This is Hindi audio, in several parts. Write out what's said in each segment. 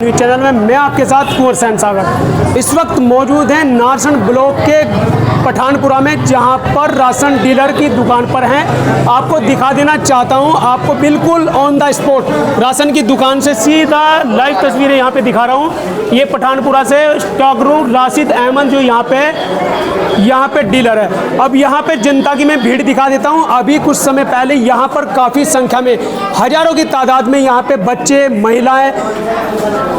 न्यूज़ चैनल में। मैं आपके साथ कुंवर सैन सागर। इस वक्त मौजूद हैं नारसन ब्लॉक के पठानपुरा में, जहां पर राशन डीलर की दुकान पर हैं। आपको दिखा देना चाहता हूं, आपको बिल्कुल ऑन द स्पॉट राशन की दुकान से सीधा लाइव तस्वीरें यहां पे दिखा रहा हूं। ये पठानपुरा से स्टॉक रूम राशिद अहमद जो यहाँ पे डीलर है। अब यहाँ पे जनता की मैं भीड़ दिखा देता हूँ। अभी कुछ समय पहले यहाँ पर काफ़ी संख्या में, हजारों की तादाद में यहाँ पे बच्चे, महिलाएं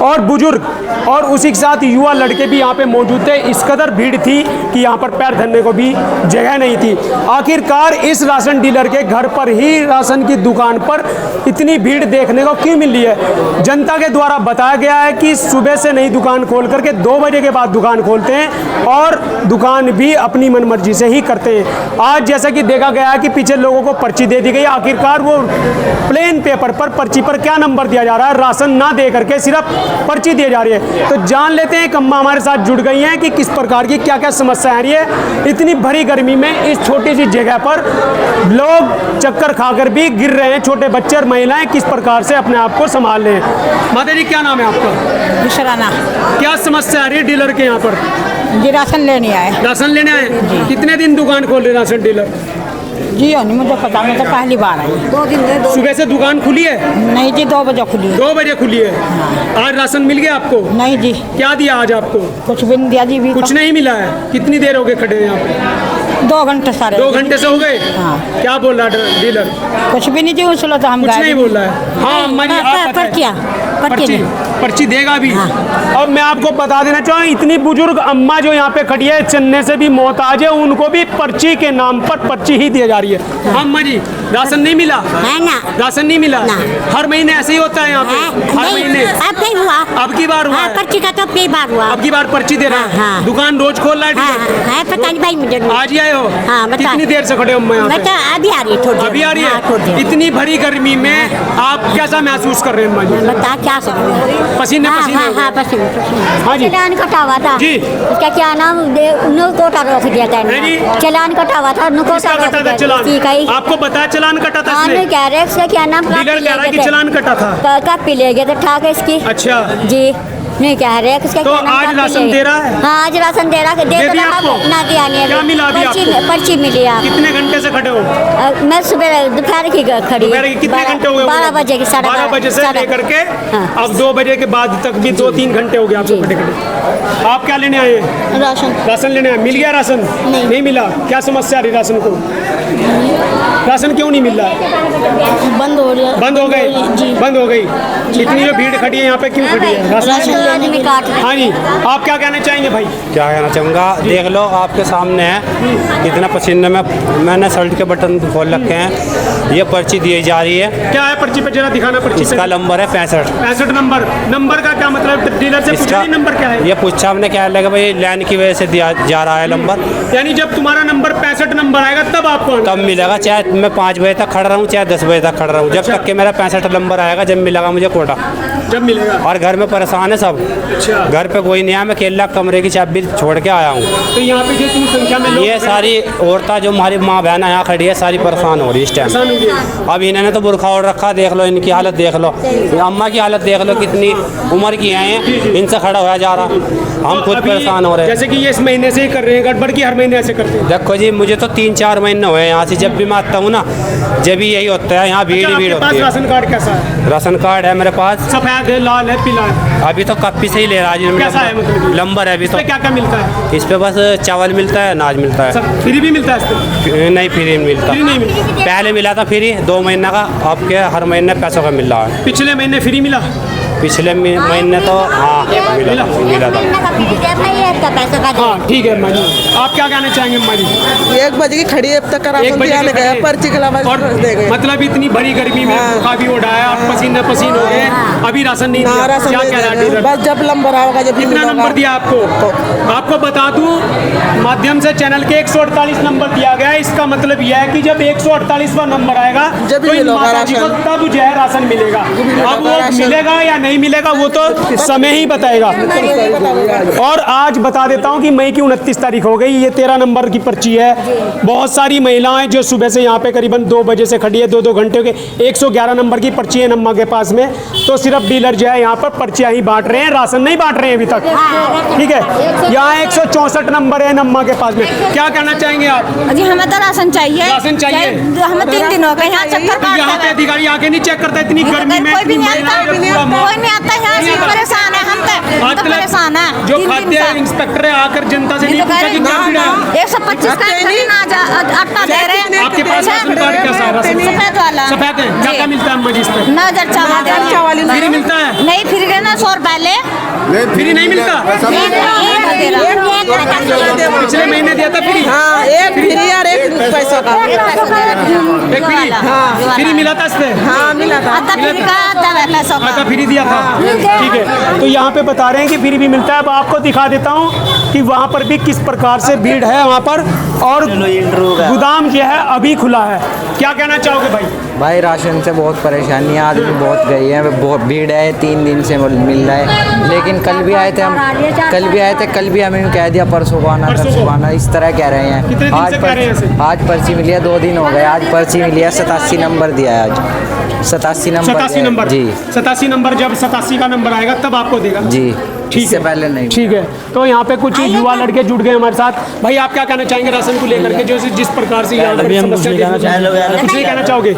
और बुजुर्ग और उसी के साथ युवा लड़के भी यहाँ पे मौजूद थे। इस कदर भीड़ थी कि यहाँ पर पैर धरने को भी जगह नहीं थी। आखिरकार इस राशन डीलर के घर पर ही राशन की दुकान पर इतनी भीड़ देखने को क्यों मिल रही है? जनता के द्वारा बताया गया है कि सुबह से नई दुकान खोल करके 2 बजे के बाद दुकान खोलते हैं और दुकान भी अपनी मनमर्जी से ही करते हैं। आज जैसा कि देखा गया है कि पीछे लोगों को पर्ची दे दी गई। आखिरकार वो प्लेन पेपर पर पर्ची पर क्या नंबर दिया जा रहा है, राशन ना दे करके सिर्फ पर्ची दी जा रही है। तो जान लेते हैं, अम्मा हमारे साथ जुड़ गई हैं कि किस प्रकार की क्या क्या समस्या आ रही है। इतनी भरी गर्मी में इस छोटी सी जगह पर लोग चक्कर खाकर भी गिर रहे हैं। छोटे बच्चे और महिलाएं किस प्रकार से अपने आप को संभाल रहे हैं। माता जी क्या नाम है आपका? विश्राना। क्या समस्या आ रही है डीलर के यहाँ पर? जी राशन लेने आए। राशन लेने आए? कितने दिन दुकान खोल रहे राशन डीलर? जी नहीं मुझे पता, मैं तो पहली बार आई। 2 दिन में सुबह से दुकान खुली है? नहीं जी 2 बजे खुली है। 2 बजे खुली है। हाँ। आज राशन मिल गया आपको? नहीं जी। क्या दिया आज आपको? कुछ भी नहीं दिया जी। भी कुछ नहीं मिला है। कितनी देर हो गए खड़े यहाँ पे? 2 घंटे सारे। 2 घंटे से हो गए? हाँ। क्या बोल रहा है डीलर? कुछ भी नहीं जी, उसलो तो हम कुछ नहीं बोल रहा है। हाँ पर्ची देगा भी। हाँ। अब मैं आपको बता देना चाहूँ, इतनी बुजुर्ग अम्मा जो यहाँ पे खड़ी है, चलने से भी मोहताज है, उनको भी पर्ची के नाम पर पर्ची ही दी जा रही है। हाँ। अम्मा जी राशन नहीं मिला है ना? राशन नहीं मिला ना। हर महीने ऐसे ही होता है यहाँ पे? हर महीने? अब नहीं हुआ। अब की बार हुआ? पर्ची का तो अब की बार हुआ। अब की बार पर्ची दे रहा है। हाँ। दुकान रोज खोल रहा है? पता नहीं भाई मुझे। आज ही आए हो? हाँ, कितनी देर से खड़े हो अम्मा यहाँ पे? अभी आ रही है थोड़ी। अभी आ रही है? इतनी भरी गर्मी में आप कैसा महसूस कर रहे हैं अम्मा जी? बता क्या सकते? पसीने पसीने? हाँ पसीने। हाँ जी। चलान कटा हुआ था जी। उसका क्या नाम कोटा रख दिया था। चलान कटा हुआ था। कटा था चलान? आपको बताया चलान कटा था? कह रहे इसका क्या नाम? डीलर कह रहा है कि चलान कटा था। कब पी ले गए थे ठाक इसकी? अच्छा जी नहीं कह रहे किसका तो आज राशन दे रहा है? हाँ आज राशन दे रहा है। दे दिया आपको? ना दिया नहीं। क्या मिला अभी आपको? पर्ची मिली है। कितने घंटे से खड़े हो? मैं सुबह दोपहर की खड़ी। कितने घंटे हो गए? 12 बजे की। 12 बजे से लेकर के अब 2 बजे के बाद तक भी 2-3 घंटे हो गए आपको खड़े खड़े। आप क्या लेने आए हैं? राशन लेने आए। मिल गया राशन? नहीं मिला। क्या समस्या आ रही राशन को? राशन क्यों नहीं मिल रहा? बंद हो गया। बंद हो गई? बंद हो गई। इतनी जो भीड़ खड़ी है यहाँ पे क्यों खड़ी है? राशन आदमी काट। हाँ जी आप क्या कहना चाहेंगे भाई? क्या कहना चाहूँगा, देख लो आपके सामने है कितना पसीने में। मैंने शर्ट के बटन खोल रखे हैं। ये पर्ची दी जा रही है। क्या है पर्ची पे जरा दिखाना। पर्ची इसका नंबर है 65 नंबर। नंबर का क्या मतलब? डीलर से पूछा नहीं नंबर क्या है? ये पूछा हमने, क्या लगा भाई लाइन की वजह से दिया जा रहा है नंबर। यानी जब तुम्हारा नंबर 65 नंबर आएगा तब आपको तब मिलेगा, चाहे मैं 5 बजे तक खड़ा रहूँ चाहे 10 बजे तक खड़ा रहूँ, जब तक कि मेरा 65 नंबर आएगा जब मिलेगा मुझे कोटा। जब मिलेगा। और घर में परेशान है सब। अच्छा। घर पे कोई नहीं है, मैं अकेला कमरे की चाबी छोड़ के आया हूँ। तो यहाँ पे जितनी संख्या में लोग ये सारी औरतें जो हमारी माँ बहन यहाँ खड़ी है सारी परेशान हो रही है इस टाइम। अब इन्होंने तो बुरखा ओढ़ रखा, देख लो इनकी हालत देख लो। अम्मा की हालत देख लो, कितनी उम्र की हैं, इनसे खड़ा होया जा रहा। हम खुद परेशान हो रहे हैं। जैसे कि ये इस महीने से ही कर रहे हैं गड़बड़ की? हर महीने ऐसे करते हैं? देखो जी मुझे तो 3-4 महीने हुए यहाँ से, जब भी मैं आता हूँ ना जब भी यही होता है, यहाँ भीड़ होती है। राशन कार्ड कैसा है? राशन कार्ड है मेरे पास, सफेद है, लाल है, पीला है? अभी तो कप्पी से ही ले रहा है। कैसा है मतलब? नंबर है अभी तो। क्या क्या मिलता है इस पे? बस चावल मिलता है, अनाज मिलता है। फ्री भी मिलता है इस पे? नहीं फ्री नहीं मिलता। नहीं मिलता। पहले मिला था फ्री 2 महीने का, अब के हर महीने पैसों का मिल रहा है। पिछले महीने फ्री मिला? पिछले महीने तो हाँ मिला था। हाँ ठीक है अम्मा जी। आप क्या कहना चाहेंगे अम्मा जी? 1 बजे की खड़ी है, अब तक राशन दिया गया, पर्ची के अलावा दे गए। मतलब इतनी बड़ी गर्मी में काफी उड़ाया और पसीने पसीन हो गए, अभी राशन नहीं दिया। राशन क्या कह रहा है? बस जब नंबर आएगा जब कितना नंबर दिया आपको? आपको बता दूं माध्यम से चैनल के 148 नंबर दिया गया है। इसका मतलब यह है कि जब 148वां नंबर आएगा तो इन माता जी को तब जो है राशन मिलेगा। अब वो मिलेगा या नहीं मिलेगा वो तो समय ही बताएगा। और आज बता देता हूँ कि मई की 29 तारीख हो गई, ये 13 नंबर की पर्ची है। बहुत सारी महिलाएं जो सुबह से यहाँ पे करीबन 2 बजे से खड़ी है, 2-2 घंटे के 111 नंबर की पर्ची है नम्मा के पास में। तो सिर्फ डीलर जो है यहाँ पर पर्चियाँ ही बांट रहे हैं, राशन नहीं बांट रहे हैं अभी तक, ठीक है। यहाँ 164 नंबर है नम्मा के पास में। क्या कहना चाहेंगे आप? जी हमें तो राशन चाहिए। राशन चाहिए। हमें 3 दिन हो गए यहाँ चक्कर काटते यहाँ पे अधिकारी आके नहीं चेक करता इतनी गर्मी में? कोई भी नहीं आता, कोई नहीं आता यहाँ से। परेशान है हम तो परेशान है। जो खाद्य इंस्पेक्टर है आकर जनता से नहीं पूछा कि क्या पीड़ा है? 125 का आटा दे रहे हैं। आपके पास राशन कार्ड कैसा है? राशन सफेद वाला। सफेद है। क्या क्या मिलता है अम्मा जी इस पे? 9,000 फ्री मिलता है? नहीं फ्री देना 100 रुपए ले। फ्री नहीं मिलता? पिछले महीने दिया था फ्री। हाँ, एक फ्री और एक पैसों का। एक फ्री? हाँ, फ्री मिला था इससे? हाँ मिला था। आधा फ्री दिया था, ठीक है। तो यहाँ पे बता रहे हैं कि फ्री भी मिलता है। अब आपको दिखा देता हूँ कि वहाँ पर भी किस प्रकार से भीड़ है वहाँ पर, और गोदाम जो है अभी खुला है। क्या कहना चाहोगे भाई? भाई राशन से बहुत परेशानी है, आदमी बहुत गई है, बहुत भीड़ है, 3 दिन से मिल रहा है। लेकिन कल भी आए थे हम, कल भी हमें कह दिया परसों को आना, इस तरह कह रहे हैं। कितने दिन से कह रहे हैं ऐसे? आज पर्ची मिली है, 2 दिन हो गए। आज पर्ची मिली है, 87 नंबर दिया है आज। 87 नंबर जी। 87 नंबर, जब 87 का नंबर आएगा तब आपको देगा जी, ठीक इससे है, पहले नहीं। ठीक है। तो यहाँ पे कुछ युवा लड़के जुड़ गए हमारे साथ। भाई आप क्या कहना चाहेंगे राशन को लेकर के, जो जिस प्रकार से यहाँ पर समस्या कुछ नहीं कहना चाहोगे?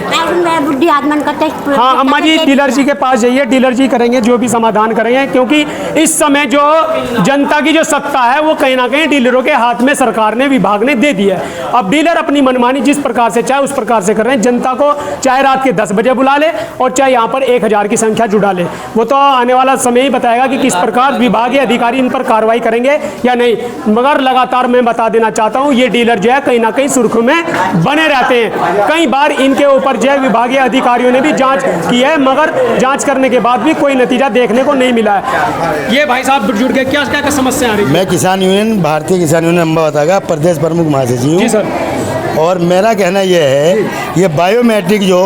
बुढ़ी आदमन का टेस्ट। हाँ अम्मा जी, डीलर जी के पास जाइए, डीलर जी करेंगे जो भी समाधान करेंगे, क्योंकि इस समय जो जनता की जो सत्ता है वो कहीं ना कहीं डीलरों के हाथ में सरकार ने, विभाग ने दे दी है। अब डीलर अपनी मनमानी जिस प्रकार से चाहे उस प्रकार से कर रहे हैं। जनता को चाहे रात के 10 बजे बुला ले और चाहे यहाँ पर 1000 की संख्या जुड़ा ले, वो तो आने वाला समय ही बताएगा कि किस प्रकार विभागीय अधिकारी इन पर कार्रवाई करेंगे या नहीं। मगर लगातार मैं बता देना चाहता हूँ, ये डीलर जो है कहीं ना कहीं सुर्खियों में बने रहते हैं। कई बार इनके ऊपर जो है विभागीय अधिकारियों ने भी जांच की है, मगर जांच करने के बाद भी कोई नतीजा देखने को नहीं मिला है। ये भाई साहब जुड़ के क्या क्या समस्या आ रही है? मैं किसान यूनियन, भारतीय किसान यूनियन अम्बावता का प्रदेश प्रमुख महासचिव हूँ। जी सर। और मेरा कहना यह है, ये बायोमेट्रिक जो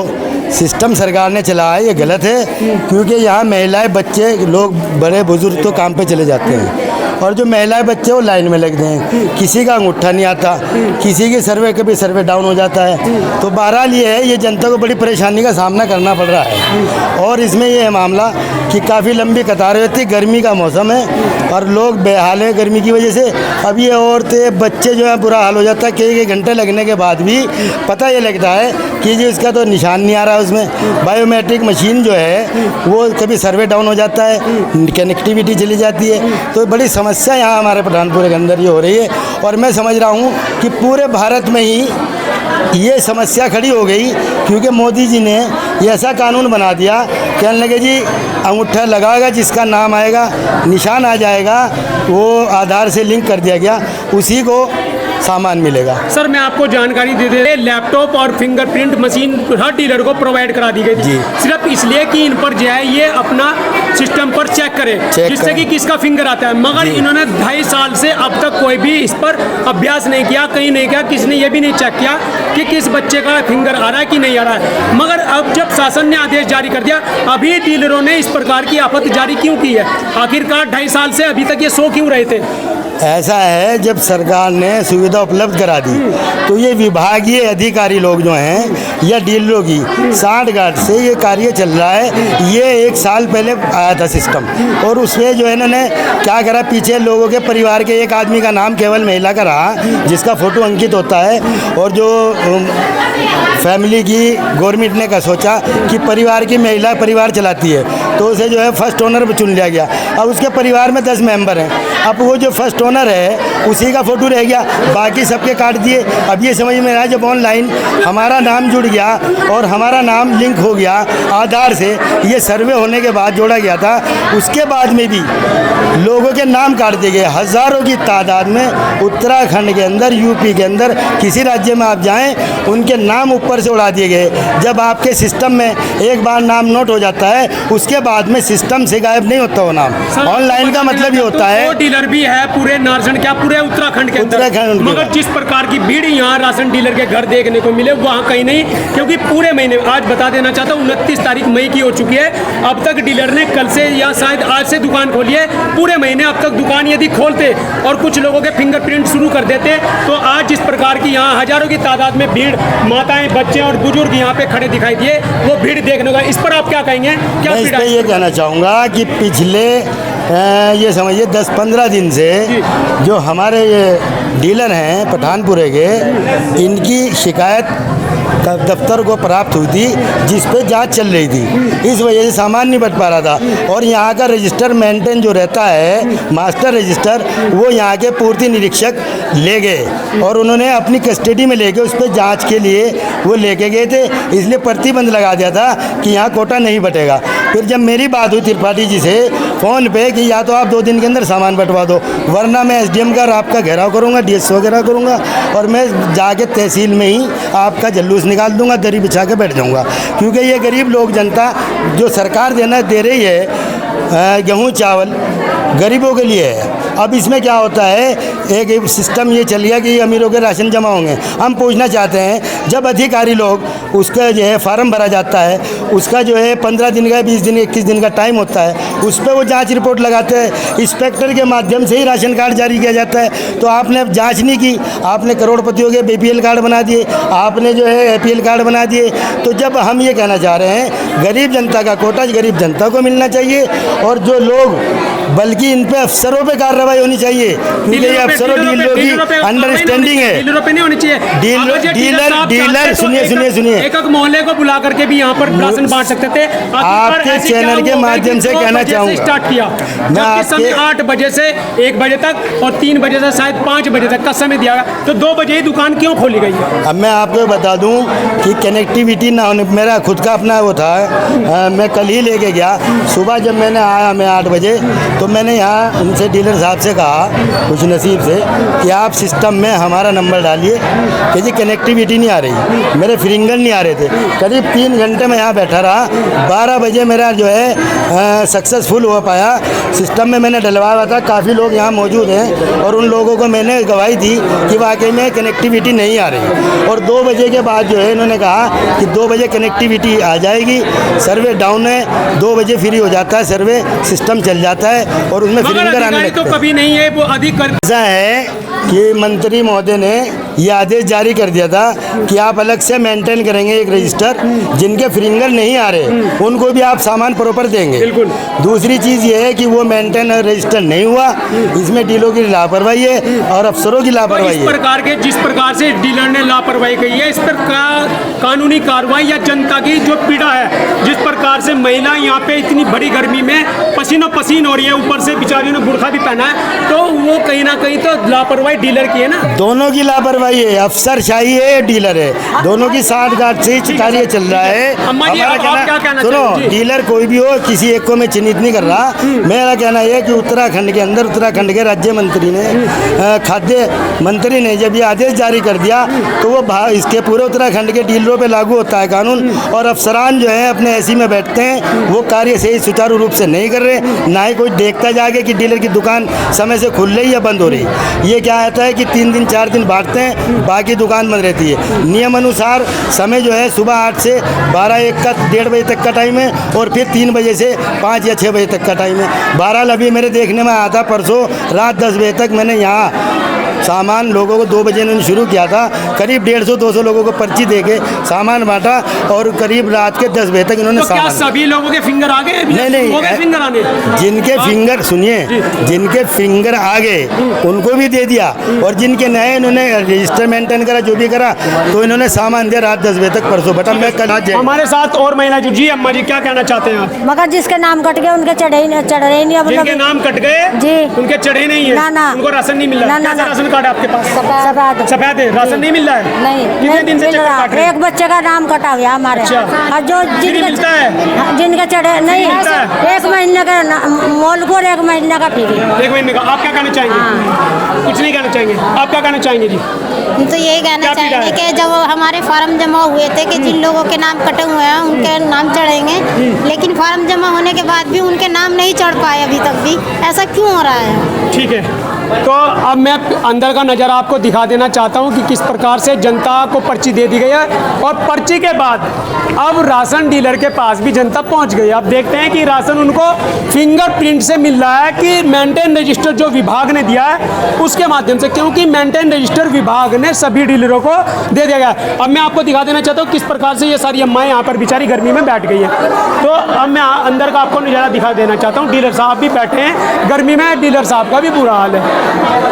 सिस्टम सरकार ने चला है ये गलत है, क्योंकि यहाँ महिलाएं, बच्चे, लोग, बड़े बुजुर्ग तो काम पे चले जाते हैं, और जो महिलाएं बच्चे वो लाइन में लगते हैं। किसी का अंगूठा नहीं आता, किसी की सर्वे कभी सर्वे डाउन हो जाता है। तो बहरहाल ये है, ये जनता को बड़ी परेशानी का सामना करना पड़ रहा है। और इसमें ये है मामला कि काफ़ी लंबी कतारें होती है, गर्मी का मौसम है और लोग बेहाल हैं गर्मी की वजह से। अब ये औरतें, बच्चे जो है बुरा हाल हो जाता है। कई घंटे लगने के बाद भी पता ये लगता है कि जी इसका तो निशान नहीं आ रहा है उसमें। बायोमेट्रिक मशीन जो है वो कभी सर्वे डाउन हो जाता है, कनेक्टिविटी चली जाती है। तो बड़ी समस्या यहाँ हमारे पठानपुर के अंदर ये हो रही है। और मैं समझ रहा हूँ कि पूरे भारत में ही ये समस्या खड़ी हो गई, क्योंकि मोदी जी ने ये ऐसा कानून बना दिया, कहने लगे जी अंगूठा लगाएगा, जिसका नाम आएगा, निशान आ जाएगा, वो आधार से लिंक कर दिया गया, उसी को सामान मिलेगा। सर मैं आपको जानकारी दे दे, लैपटॉप और फिंगरप्रिंट मशीन हर डीलर को प्रोवाइड करा दी गई थी, सिर्फ इसलिए कि इन पर जो है ये अपना सिस्टम पर चेक करें, जिससे कि किसका फिंगर आता है। मगर इन्होंने 2.5 साल से अब तक कोई भी इस पर अभ्यास नहीं किया, कहीं नहीं किया, किसी ने ये भी नहीं चेक किया कि किस बच्चे का फिंगर आ रहा है कि नहीं आ रहा है। मगर अब जब शासन ने आदेश जारी कर दिया, अभी डीलरों ने इस प्रकार की आफत जारी क्यों की है? आखिरकार 2.5 साल से अभी तक ये सो क्यों रहे थे? ऐसा है, जब सरकार ने सुविधा उपलब्ध करा दी तो ये विभागीय अधिकारी लोग जो हैं या डीलरों की सांठगांठ से ये कार्य चल रहा है। ये 1 साल पहले आया था सिस्टम, और उसमें जो है इन्होंने क्या करा, पीछे लोगों के परिवार के एक आदमी का नाम केवल महिला का रहा, जिसका फ़ोटो अंकित होता है। और जो फैमिली की गवर्नमेंट ने का सोचा कि परिवार की महिला परिवार चलाती है, तो उसे जो है फर्स्ट ओनर चुन लिया गया। अब उसके परिवार में 10 मेंबर हैं, अब वो जो फर्स्ट ओनर है उसी का फ़ोटो रह गया, बाकी सबके काट दिए। अब ये समझ में आया, जब ऑनलाइन हमारा नाम जुड़ गया और हमारा नाम लिंक हो गया आधार से, ये सर्वे होने के बाद जोड़ा गया था, उसके बाद में भी लोगों के नाम काट दिए गए हज़ारों की तादाद में। उत्तराखंड के अंदर, यूपी के अंदर, किसी राज्य में आप जाएं, उनके नाम ऊपर ऊपर से उड़ा दिए गए। जब आपके सिस्टम में एक बार नाम नोट हो जाता है, उसके बाद में सिस्टम से गायब नहीं होता वो नाम। ऑनलाइन का मतलब ये होता है, वो डीलर भी है पूरे नारसन, क्या पूरे उत्तराखंड के अंदर, मगर जिस प्रकार की भीड़ यहाँ राशन डीलर के घर देखने को मिले वहाँ कहीं नहीं, क्योंकि पूरे महीने, आज बता देना चाहता हूँ 29 तारीख मई की हो चुकी है, अब तक डीलर ने कल से या शायद आज से दुकान खोली है। पूरे महीने अब तक दुकान यदि खोलते और कुछ लोगों के फिंगरप्रिंट शुरू कर देते तो आज जिस प्रकार की यहाँ हजारों की तादाद में भीड़, माताएं, बच्चे और बुजुर्ग यहाँ पे खड़े दिखाई दिए, वो भीड़ देखने का, इस पर आप क्या कहेंगे? क्या मैं इस पे ये कहना चाहूँगा कि पिछले ये समझिए 10-15 दिन से जो हमारे ये डीलर हैं पठानपुरे के, इनकी शिकायत दफ्तर को प्राप्त हुई थी, जिस पे जांच चल रही थी। इस वजह से सामान नहीं बट पा रहा था। और यहाँ का रजिस्टर मेंटेन जो रहता है, मास्टर रजिस्टर, वो यहाँ के पूर्ति निरीक्षक ले गए और उन्होंने अपनी कस्टडी में लेके उस पर जांच के लिए वो लेके गए थे, इसलिए प्रतिबंध लगा दिया था कि यहाँ कोटा नहीं बटेगा। फिर जब मेरी बात हुई त्रिपाठी जी से फ़ोन पे कि या तो आप 2 दिन के अंदर सामान बंटवा दो, वरना मैं SDM का आपका घेराव करूँगा, DSO घेराव करूँगा और मैं जाके तहसील में ही आपका जल्लूस निकाल दूंगा, दरी बिछा के बैठ जाऊंगा। क्योंकि ये गरीब लोग, जनता जो सरकार दे रही है गेहूँ चावल, गरीबों के लिए है। अब इसमें क्या होता है, एक सिस्टम ये चल गया कि अमीरों के राशन जमा होंगे। हम पूछना चाहते हैं, जब अधिकारी लोग उसका जो है फार्म भरा जाता है, उसका जो है 15 दिन का, 20 दिन, 21 दिन का टाइम होता है, उस पर वो जांच रिपोर्ट लगाते हैं, इंस्पेक्टर के माध्यम से ही राशन कार्ड जारी किया जाता है। तो आपने जांच नहीं की, आपने करोड़पतियों के BPL कार्ड बना दिए, आपने जो है APL कार्ड बना दिए। तो जब हम ये कहना चाह रहे हैं, गरीब जनता का कोटा गरीब जनता को मिलना चाहिए, और जो लोग, बल्कि इन पे अफसरों पे कार्रवाई होनी चाहिए, क्योंकि ये अफसरों डीलरों की अंडरस्टैंडिंग है। डीलरों पे नहीं होनी चाहिए। डीलर सुनिए, एक मोहल्ले को बुला करके भी यहाँ पर राशन बांट सकते थे। आपके चैनल के माध्यम से कहना चाहूँगा, स्टार्ट किया मैं समय 8 बजे से 1 बजे तक और 3 बजे से शायद 5 बजे तक का समय दिया गया, तो 2 बजे ही दुकान क्यों खोली गई है? अब मैं आपको बता दूं कि कनेक्टिविटी ना होने, मेरा खुद का अपना वो था, मैं कल ही लेके गया। सुबह जब मैंने आया, मैं 8 बजे, तो मैंने यहाँ उनसे डीलर साहब से कहा, कुछ नसीब से, कि आप सिस्टम में हमारा नंबर डालिए कि जी कनेक्टिविटी नहीं आ रही, मेरे फिंगर नहीं आ रहे थे। करीब 3 घंटे में यहाँ बैठा रहा, 12 बजे मेरा जो है सक्सेसफुल हो पाया। सिस्टम में मैंने डलवाया था, काफ़ी लोग यहाँ मौजूद हैं और उन लोगों को मैंने गवाही दी कि वाकई में कनेक्टिविटी नहीं आ रही। और 2 बजे के बाद जो है इन्होंने कहा कि 2 बजे कनेक्टिविटी आ जाएगी, सर्वे डाउन है, 2 बजे फ्री हो जाता है, सर्वे सिस्टम चल जाता है और उसमें फिंगर आने लगता है। तो कभी नहीं है वो अधिक ऐसा है कि मंत्री महोदय ने ये आदेश जारी कर दिया था कि आप अलग से मेंटेन करेंगे एक रजिस्टर, जिनके फिंगर नहीं आ रहे उनको भी आप सामान प्रॉपर देंगे। बिल्कुल। दूसरी चीज़ ये है कि वो मेंटेन रजिस्टर नहीं हुआ, इसमें डीलरों की लापरवाही है और अफसरों की लापरवाही है। इस प्रकार के, जिस प्रकार से डीलर ने लापरवाही की है, इस पर कानूनी कार्रवाई या जनता की जो पीड़ा है, जिस प्रकार से महिला यहाँ पे इतनी बड़ी गर्मी में पसीनो पसीन हो रही है, ऊपर से बेचारियों ने बुर्खा भी पहना है, तो वो कहीं ना कहीं तो लापरवाही डीलर की है ना। दोनों की लापरवाही है, अफसरशाही है, डीलर है, दोनों की साठगांठ से कार्य चल रहा है। सुनो, डीलर कोई भी हो, किसी एक को मैं चिन्हित नहीं कर रहा। मेरा कहना यह है कि उत्तराखंड के अंदर, उत्तराखंड के राज्य मंत्री ने, खाद्य मंत्री ने जब ये आदेश जारी कर दिया, तो वो इसके पूरे उत्तराखंड के डीलरों पे लागू होता है कानून। और अफसरान जो है अपने ऐसी में बैठते हैं, वो कार्य सही सुचारू रूप से नहीं कर रहे, ना ही कोई देखता जाके कि डीलर की दुकान समय से खुल रही या बंद हो रही। ये क्या होता है कि 3 दिन 4 दिन बांटते हैं, बाकी दुकान बंद रहती है। नियम अनुसार समय जो है सुबह 8 से 12-1 का 1:30 बजे तक का टाइम है और फिर 3 बजे से 5 या 6 बजे तक का टाइम है। बहरहाल अभी मेरे देखने में आया था, परसों रात 10 बजे तक मैंने यहाँ सामान लोगों को 2 बजे इन्होंने शुरू किया था, करीब 150-200 लोगों को पर्ची देके सामान बांटा और करीब रात के 10 बजे तक इन्होंने तो क्या सभी लोगों के फिंगर आ गए? नहीं, फिंगर आने, जिनके फिंगर, सुनिए, जिनके फिंगर आ गए उनको भी दे दिया और जिनके नए इन्होंने रजिस्टर मेंटेन करा, जो भी करा, तो इन्होंने सामान दिया रात 10 बजे तक परसों। बता मैं कल हमारे साथ और महिला जी, अम्मा जी क्या कहना चाहते हैं आप? मगर जिसके नाम कट गए उनके चढ़ रहे नहीं। जिनके नाम कट गए जी, उनके चढ़े नहीं है, ना, ना, उनको राशन नहीं मिला। ना, ना, राशन कार्ड है आपके पास? सफेद सफेद है, राशन नहीं मिल रहा है? नहीं कितने दिन से मिल चक्कर रहा। काट रहे हैं? एक बच्चे का नाम कटा गया हमारे। अच्छा। और जो फ्री मिलता है? जिनके चढ़े नहीं, मिलता है? 1 महीने का मोल को 1 महीने का फ्री। 1 महीने का। आप क्या कहना चाहेंगे? कुछ नहीं कहना चाहेंगे? आप क्या कहना चाहेंगे जी? हम तो यही कहना क्या पीड़ा चाहेंगे है? कि जब हमारे फार्म जमा हुए थे कि जिन लोगों के नाम कटे हुए हैं उनके नाम चढ़ेंगे, लेकिन फार्म जमा होने के बाद भी उनके नाम नहीं चढ़ पाए अभी तक भी। ऐसा क्यों हो रहा है? ठीक है, तो अब मैं अंदर का नज़ारा आपको दिखा देना चाहता हूं कि किस प्रकार से जनता को पर्ची दे दी गई है और पर्ची के बाद अब राशन डीलर के पास भी जनता पहुंच गई। अब देखते हैं कि राशन उनको फिंगरप्रिंट से मिल रहा है कि मेंटेन रजिस्टर जो विभाग ने दिया है उसके माध्यम से, क्योंकि मेंटेन रजिस्टर विभाग ने सभी डीलरों को दे दिया गया है। अब मैं आपको दिखा देना चाहता हूँ किस प्रकार से ये सारी अम्माएँ यहाँ पर बेचारी गर्मी में बैठ गई हैं। तो अब मैं अंदर का आपको नज़ारा दिखा देना चाहता हूँ। डीलर साहब भी बैठे हैं गर्मी में, डीलर साहब का भी बुरा हाल है।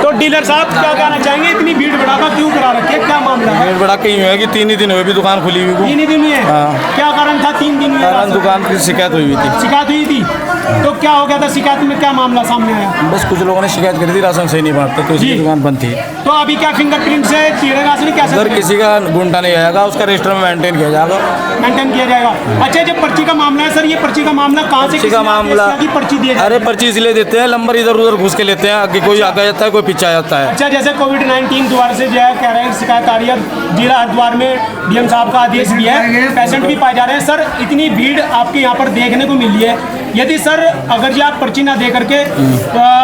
तो डीलर साहब क्या कहना चाहेंगे? इतनी भीड़ भड़ाका क्यों करा रखी है, क्या मामला है? भीड़ भड़ाका यूँ है कि 3 ही दिन हुए भी दुकान खुली हुई को। 3 ही दिन हुए? हाँ। क्या कारण था 3 दिन हुए? कारण दुकान की शिकायत हुई थी। शिकायत हुई थी, तो क्या हो गया था? शिकायत में क्या मामला सामने आया? बस कुछ लोगों ने शिकायत करी थी राशन सही नहीं बांटते, तो इसकी दुकान बंद थी। तो अभी क्या फिंगरप्रिंट से तेरे राशन कैसे? अगर किसी का गुंडा नहीं आएगा उसका रजिस्टर में मेंटेन किया जाएगा। मेंटेन किया जाएगा। अच्छा, जब पर्ची का मामला है सर, ये पर्ची का मामला कहाँ से? पर्ची का मामला की पर्ची दी? अरे पर्ची इसलिए देते हैं, नंबर इधर उधर घुस के लेते हैं, आगे कोई आगे जाता है कोई पीछे आ जाता है। अच्छा, जैसे कोविड-19 द्वारा से जो है कह रहे हैं शिकायत आ रही है, जिला हरिद्वार में डीएम साहब का आदेश भी है, पेशेंट भी पाए जा रहे हैं। सर, इतनी भीड़ आपके यहाँ पर देखने को मिली है, यदि सर अगर जी आप पर्ची ना दे करके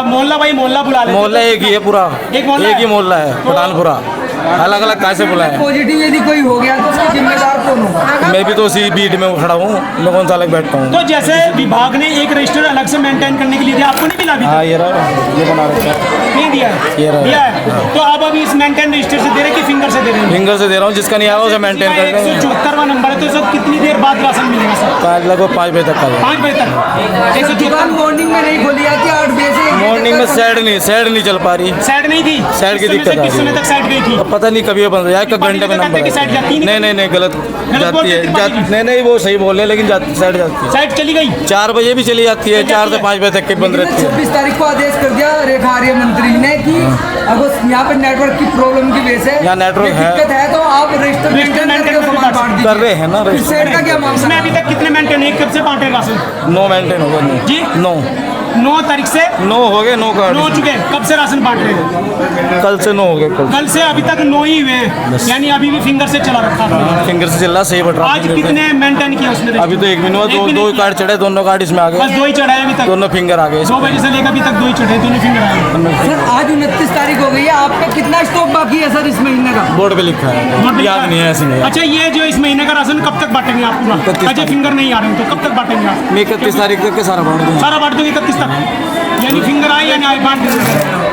मोहल्ला बाई मोहल्ला बुला लेते? मोहल्ला एक ही है पूरा, एक मोहल्ला एक ही मोहल्ला है पठानपुरा, अलग अलग कैसे बुलाए? पॉजिटिव यदि कोई हो गया तो उसका जिम्मेदार कौन होगा? मैं भी तो उसी बीट में खड़ा हूँ, मैं कौन सा अलग बैठता हूँ। तो जैसे विभाग ने एक रजिस्टर अलग से मेंटेन करने के लिए दिया, आपको नहीं मिला अभी? हाँ, ये रहा, ये बना रखा है। नहीं दिया है? ये रहा। दिया है। तो आप अभी इस मेंटेन रजिस्टर से दे रहे हैं कि फिंगर से दे रहे हैं? फिंगर से दे रहा हूँ, जिसका नहीं आएगा उसे मेंटेन कर देंगे। 174वां नंबर है, तो सर कितनी देर बाद राशन मिलेगा सर? लगभग 5 बजे तक का। 5 बजे तक? 174 दुकान मॉर्निंग में नहीं खोली जाती, 8 बजे से। मॉर्निंग में साइड नहीं चल पा रही। साइड नहीं थी? साइड की दिक्कत आ किस समय तक साइड गई थी? अब पता नहीं कभी ये बंद हो जाए, 1 घंटे में नंबर कि साइड जाती नहीं गलत जाती है। नहीं वो सही बोल रहे हैं, लेकिन साइड जाती है। साइड चली गई? 4 बजे भी चली जाती है, 4 से 5 बजे तक की बंद रहती है। 26 तारीख को आदेश कर दिया रेखार्य मंत्री ने कि अगर यहाँ पर नेटवर्क की प्रॉब्लम की वजह से यहाँ नेटवर्क है, दिक्कत है तो आप रजिस्टर मेंटेन करके सामान बांट दीजिए। कर रहे हैं ना इस साइड का क्या मामला इसमें है? अभी तक कितने मेंटेन है? कब से बांटे राशन? 9 मेंटेन हो गए। जी? 9 तारीख से 9 हो गए, 9 का 9 हो चुके हैं। कब से राशन बांट रहे हैं? कल से 9 हो गए। कल से अभी तक 9 ही हुए हैं, यानी अभी भी फिंगर से चला रखा था। फिंगर से चल रहा, सही बढ़ रहा। आज कितने मेंटेन किया उसने? अभी तो 1 मिनट में 2 कार्ड चढ़े, दोनों कार्ड इसमें आ बस गए, 2 ही चढ़ाए अभी तक? दोनों फिंगर आ गए। 2 बजे से लेकर अभी तक 2 ही चढ़े, दोनों फिंगर आए। सर आज 29 तारीख हो गई है, आपका कितना स्टॉक बाकी है सर इस महीने का? बोर्ड पे लिखा है, याद नहीं है ऐसे नहीं। अच्छा, ये जो इस महीने का राशन कब तक बांटेंगे आप पूरा? 31 अजय फिंगर नहीं आ रहे हैं तो कब तक बांटेंगे आप? मैं 31 तारीख तक के सारा बांट दूँगा। सारा बांट दोगे 31 तक, यानी फिंगर आए या नहीं आए बांट देंगे।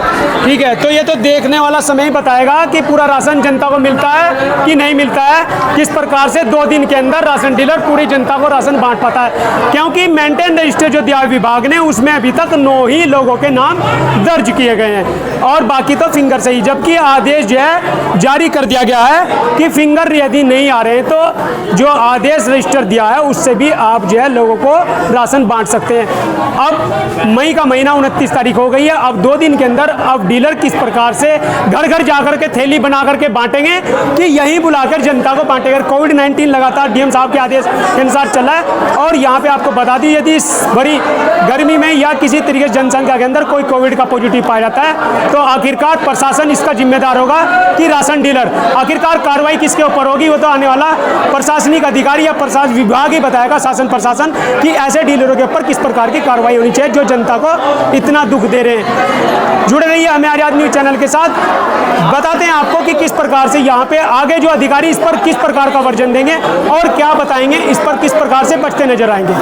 ठीक है, तो ये तो देखने वाला समय ही बताएगा कि पूरा राशन जनता को मिलता है कि नहीं मिलता है। किस प्रकार से 2 दिन के अंदर राशन डीलर पूरी जनता को राशन बांट पाता है, क्योंकि मेंटेन रजिस्टर जो दिया विभाग ने उसमें अभी तक 9 ही लोगों के नाम दर्ज किए गए हैं और बाकी तो फिंगर से ही, जबकि आदेश जो है जारी कर दिया गया है कि फिंगर यदि नहीं आ रहे हैं तो जो आदेश रजिस्टर दिया है उससे भी आप जो है लोगों को राशन बांट सकते हैं। अब मई का महीना 29 तारीख हो गई है। अब 2 दिन के अंदर अब डीलर किस प्रकार से घर घर जाकर के थैली बना करके बांटेंगे कि यहीं बुलाकर जनता को बांटेंगे। कोविड-19 लगातार डीएम साहब के आदेश के अनुसार चला है और यहाँ पे आपको बता दी, यदि इस बड़ी गर्मी में या किसी तरीके से जनसंख्या के अंदर कोई कोविड का पॉजिटिव पाया जाता है तो आखिरकार प्रशासन इसका जिम्मेदार होगा कि राशन डीलर। आखिरकार कार्रवाई किसके ऊपर होगी वो तो आने वाला प्रशासनिक अधिकारी या प्रशासन विभाग ही बताएगा, शासन प्रशासन, कि ऐसे डीलरों के ऊपर किस प्रकार की कार्रवाई होनी चाहिए जो जनता को इतना दुख दे रहे हैं। जुड़े रहिए हमें आजाद न्यूज़ चैनल के साथ, बताते हैं आपको कि किस प्रकार से यहाँ पे आगे जो अधिकारी इस पर किस प्रकार का वर्जन देंगे और क्या बताएंगे, इस पर किस प्रकार से बचते नजर आएंगे।